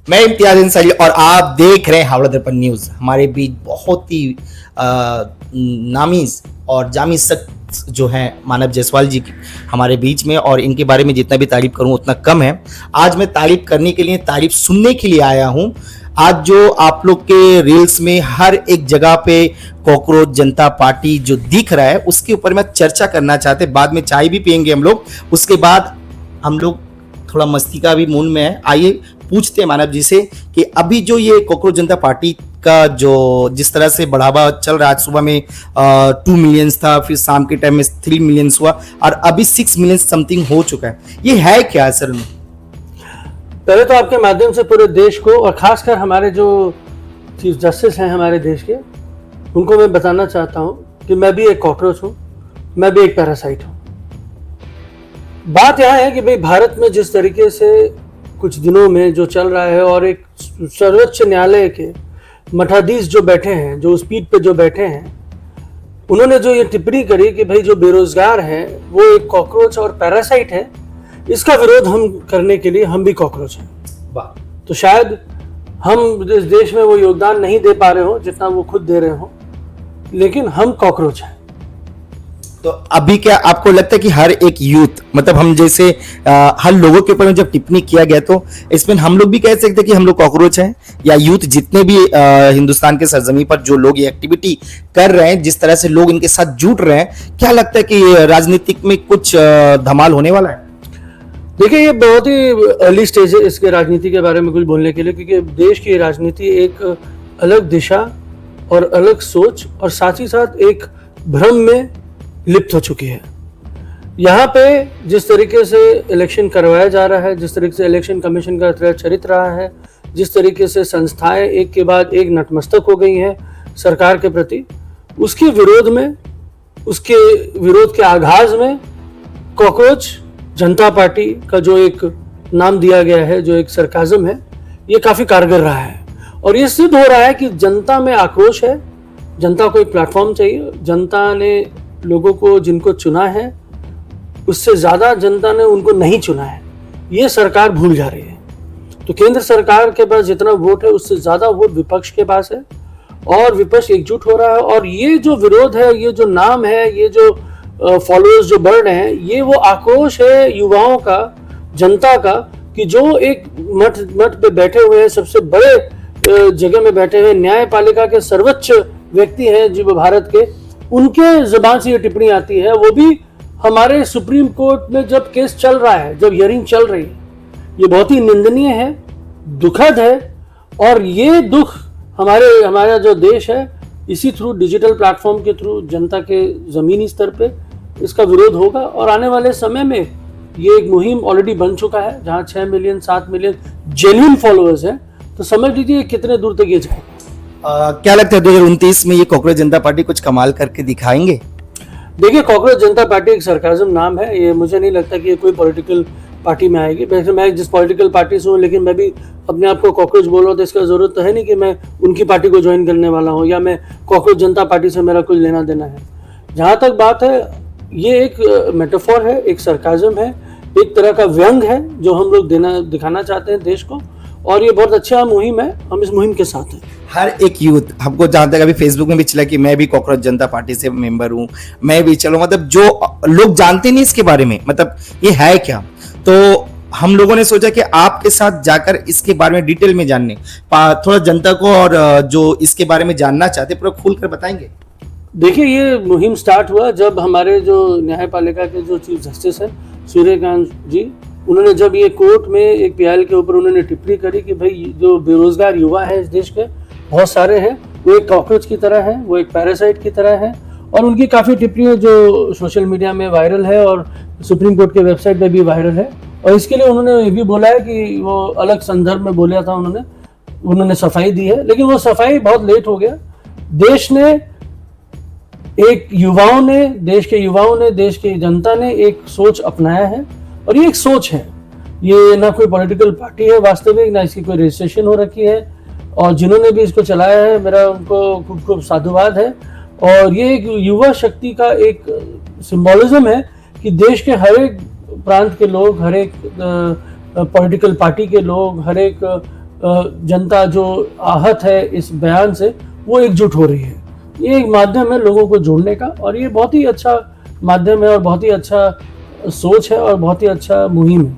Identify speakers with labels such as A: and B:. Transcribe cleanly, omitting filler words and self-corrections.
A: मैं इम्तियाज अंसारी और आप देख रहे हैं हावड़ा दर्पण न्यूज। हमारे बीच बहुत ही नामी और जामी शख्स जो हैं मानव जायसवाल जी हमारे बीच में, और इनके बारे में जितना भी तारीफ करूं उतना कम है। आज मैं तारीफ करने के लिए, तारीफ सुनने के लिए आया हूं। आज जो आप लोग के रील्स में हर एक जगह पे कॉकरोच जनता पार्टी जो दिख रहा है, उसके ऊपर मैं चर्चा करना चाहते। बाद में चाय भी पियेंगे हम लोग, उसके बाद हम लोग थोड़ा मस्ती का भी मूड में है। आइए पूछते हैं मानव जी से कि अभी जो ये कॉकरोच जनता पार्टी का जो जिस तरह से बढ़ावा चल रहा है, आज सुबह में 2 मिलियन था, फिर शाम के टाइम में 3 मिलियन हुआ और अभी 6 मिलियन समथिंग हो चुका है। ये है क्या असल में?
B: पहले तो आपके माध्यम से पूरे देश को और खासकर हमारे जो चीफ जस्टिस हैं हमारे देश के, उनको मैं बताना चाहता हूं कि मैं भी एक कॉकरोच हूं, मैं भी एक पैरासाइट हूं। बात यह है कि भाई भारत में जिस तरीके से कुछ दिनों में जो चल रहा है, और एक सर्वोच्च न्यायालय के मठाधीश जो बैठे हैं, जो उस पीठ पे जो बैठे हैं, उन्होंने जो ये टिप्पणी करी कि भाई जो बेरोजगार है वो एक कॉकरोच और पैरासाइट है, इसका विरोध हम करने के लिए हम भी कॉकरोच हैं। तो शायद हम इस देश में वो योगदान नहीं दे पा रहे हो जितना वो खुद दे रहे हो, लेकिन हम कॉकरोच हैं।
A: तो अभी क्या आपको लगता है कि हर एक यूथ, मतलब हम जैसे हर लोगों के ऊपर जब टिप्पणी किया गया, तो इसमें हम लोग भी कह सकते हैं कि हम लोग कॉकरोच हैं, या यूथ जितने भी हिंदुस्तान के सरजमी पर जो लोग ये एक्टिविटी कर रहे हैं, जिस तरह से लोग इनके साथ जुट रहे हैं, क्या लगता है कि राजनीतिक में कुछ धमाल होने वाला है?
B: देखिए, ये बहुत ही अर्ली स्टेज है इसके राजनीति के बारे में कुछ बोलने के लिए, क्योंकि देश की राजनीति एक अलग दिशा और अलग सोच और साथ ही साथ एक भ्रम में लिप्त हो चुकी है। यहाँ पे जिस तरीके से इलेक्शन करवाया जा रहा है, जिस तरीके से इलेक्शन कमीशन का चरित्र रहा है, जिस तरीके से संस्थाएं एक के बाद एक नतमस्तक हो गई हैं सरकार के प्रति, उसके विरोध में, उसके विरोध के आगाज में कॉकरोच जनता पार्टी का जो एक नाम दिया गया है, जो एक सरकाज़म है, ये काफ़ी कारगर रहा है। और ये सिद्ध हो रहा है कि जनता में आक्रोश है, जनता को एक प्लेटफॉर्म चाहिए। जनता ने लोगों को जिनको चुना है, उससे ज़्यादा जनता ने उनको नहीं चुना है, ये सरकार भूल जा रही है। तो केंद्र सरकार के पास जितना वोट है, उससे ज़्यादा वोट विपक्ष के पास है, और विपक्ष एकजुट हो रहा है। और ये जो विरोध है, ये जो नाम है, ये जो फॉलोअर्स जो बढ़ रहे हैं, ये वो आक्रोश है युवाओं का, जनता का, कि जो एक मठ पे बैठे हुए हैं, सबसे बड़े जगह में बैठे हुए न्यायपालिका के सर्वोच्च व्यक्ति हैं जो भारत के, उनके जुबान से ये टिप्पणी आती है, वो भी हमारे सुप्रीम कोर्ट में जब केस चल रहा है, जब हियरिंग चल रही है। ये बहुत ही निंदनीय है, दुखद है, और ये दुख हमारा जो देश है, इसी थ्रू डिजिटल प्लेटफॉर्म के थ्रू जनता के ज़मीनी स्तर पे इसका विरोध होगा। और आने वाले समय में ये एक मुहिम ऑलरेडी बन चुका है, जहाँ 6 मिलियन 7 मिलियन जेन्युइन फॉलोअर्स हैं। तो समझ लीजिए कितने दूर तक ये जाएगा।
A: क्या लगता है 2029 में ये कॉकरोच जनता पार्टी कुछ कमाल करके दिखाएंगे?
B: देखिए, कॉकरोच जनता पार्टी एक सरकाज़म नाम है, ये मुझे नहीं लगता कि ये कोई पॉलिटिकल पार्टी में आएगी। वैसे मैं जिस पॉलिटिकल पार्टी से हूँ, लेकिन मैं भी अपने आप को कॉकरोच बोल रहा हूँ, तो इसका ज़रूरत तो है नहीं कि मैं उनकी पार्टी को ज्वाइन करने वाला हूँ, या मैं कॉकरोच जनता पार्टी से मेरा कुछ लेना देना है। जहाँ तक बात है, ये एक मेटाफोर है, एक सरकाज़म है, एक तरह का व्यंग है जो हम लोग दिखाना चाहते हैं देश को, और ये बहुत अच्छा मुहिम है, हम इस मुहिम के साथ हैं।
A: हर एक यूथ, हमको जहाँ तक अभी फेसबुक में भी चला कि मैं भी कॉकरोच जनता पार्टी से मेंबर हूँ, मैं भी चलो, मतलब जो लोग जानते नहीं इसके बारे में, मतलब ये है क्या, तो हम लोगों ने सोचा कि आपके साथ जाकर इसके बारे में डिटेल में जानने, थोड़ा जनता को और जो इसके बारे में जानना चाहते पूरा खोल कर बताएंगे।
B: देखिए, ये मुहिम स्टार्ट हुआ जब हमारे जो न्यायपालिका के जो चीफ जस्टिस हैं सूर्यकांत जी, उन्होंने जब ये कोर्ट में एक पीआईएल के ऊपर उन्होंने टिप्पणी करी कि भाई जो बेरोजगार युवा है इस देश के बहुत सारे हैं, वो एक कॉकरोच की तरह है, वो एक पैरासाइट की तरह है। और उनकी काफ़ी टिप्पणियाँ जो सोशल मीडिया में वायरल है और सुप्रीम कोर्ट के वेबसाइट पर भी वायरल है। और इसके लिए उन्होंने ये भी बोला है कि वो अलग संदर्भ में बोला था, उन्होंने सफाई दी है, लेकिन वो सफाई बहुत लेट हो गया। देश ने, देश के युवाओं ने, देश की जनता ने एक सोच अपनाया है, और ये एक सोच है, ये ना कोई पॉलिटिकल पार्टी है वास्तविक, ना इसकी कोई रजिस्ट्रेशन हो रखी है, और जिन्होंने भी इसको चलाया है, मेरा उनको खूब खूब साधुवाद है। और ये एक युवा शक्ति का एक सिंबोलिज्म है कि देश के हर एक प्रांत के लोग, हर एक पॉलिटिकल पार्टी के लोग, हर एक जनता जो आहत है इस बयान से, वो एकजुट हो रही है। ये एक माध्यम है लोगों को जोड़ने का, और ये बहुत ही अच्छा माध्यम है और बहुत ही अच्छा सोच है और बहुत ही अच्छा मुहिम है।